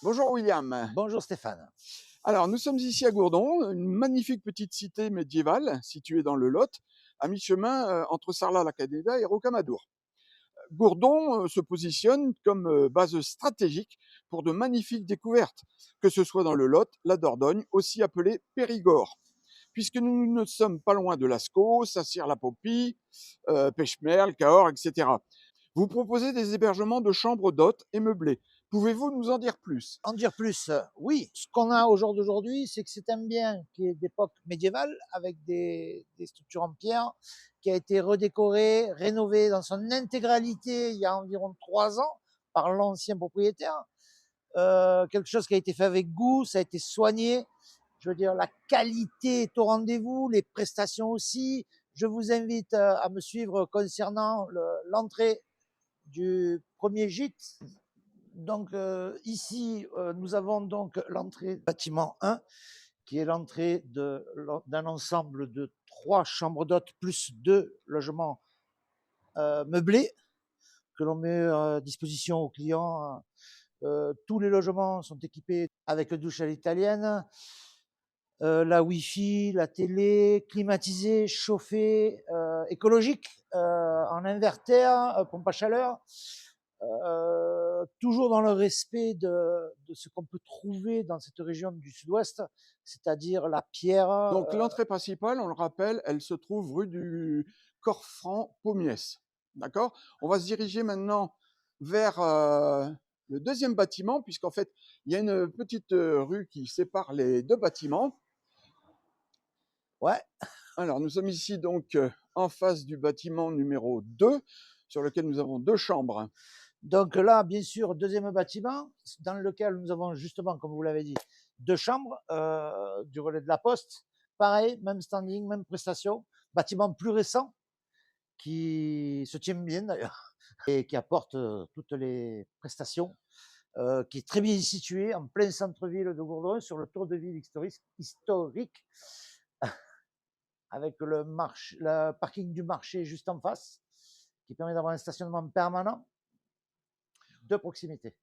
Bonjour William. Bonjour Stéphane. Alors nous sommes ici à Gourdon, une magnifique petite cité médiévale située dans le Lot, à mi-chemin entre Sarlat-la-Canéda et Rocamadour. Gourdon se positionne comme base stratégique pour de magnifiques découvertes, que ce soit dans le Lot, la Dordogne, aussi appelée Périgord. Puisque nous ne sommes pas loin de Lascaux, Sacyr-la-Popie, Pêche-Merle, Cahors, etc. Vous proposez des hébergements de chambres d'hôtes et meublés. Pouvez-vous nous en dire plus? En dire plus, oui, ce qu'on a au jour d'aujourd'hui, c'est que c'est un bien qui est d'époque médiévale, avec des structures en pierre, qui a été redécoré, rénové dans son intégralité il y a environ 3 ans par l'ancien propriétaire. Quelque chose qui a été fait avec goût, ça a été soigné. Je veux dire, la qualité est au rendez-vous, les prestations aussi. Je vous invite à me suivre concernant l'entrée du premier gîte. Donc ici, nous avons donc l'entrée bâtiment 1, qui est l'entrée d'un ensemble de 3 chambres d'hôtes plus 2 logements meublés que l'on met à disposition aux clients. Tous les logements sont équipés avec douche à l'italienne, la Wi-Fi, la télé, climatisée, chauffée, écologique, en inverter, pompe à chaleur. Toujours dans le respect de ce qu'on peut trouver dans cette région du sud-ouest, c'est-à-dire la pierre. Donc l'entrée principale, on le rappelle, elle se trouve rue du Corfranc-Pommiès. D'accord? On va se diriger maintenant vers le deuxième bâtiment, puisqu'en fait, il y a une petite rue qui sépare les deux bâtiments. Ouais, Alors, nous sommes ici donc en face du bâtiment numéro 2, sur lequel nous avons deux chambres. donc là, bien sûr, deuxième bâtiment, dans lequel nous avons justement, comme vous l'avez dit, 2 chambres, du relais de la Poste. Pareil, même standing, même prestation. Bâtiment plus récent, qui se tient bien d'ailleurs, et qui apporte toutes les prestations, qui est très bien situé en plein centre-ville de Gourdon, sur le tour de ville historique, avec le parking du marché juste en face, qui permet d'avoir un stationnement permanent de proximité.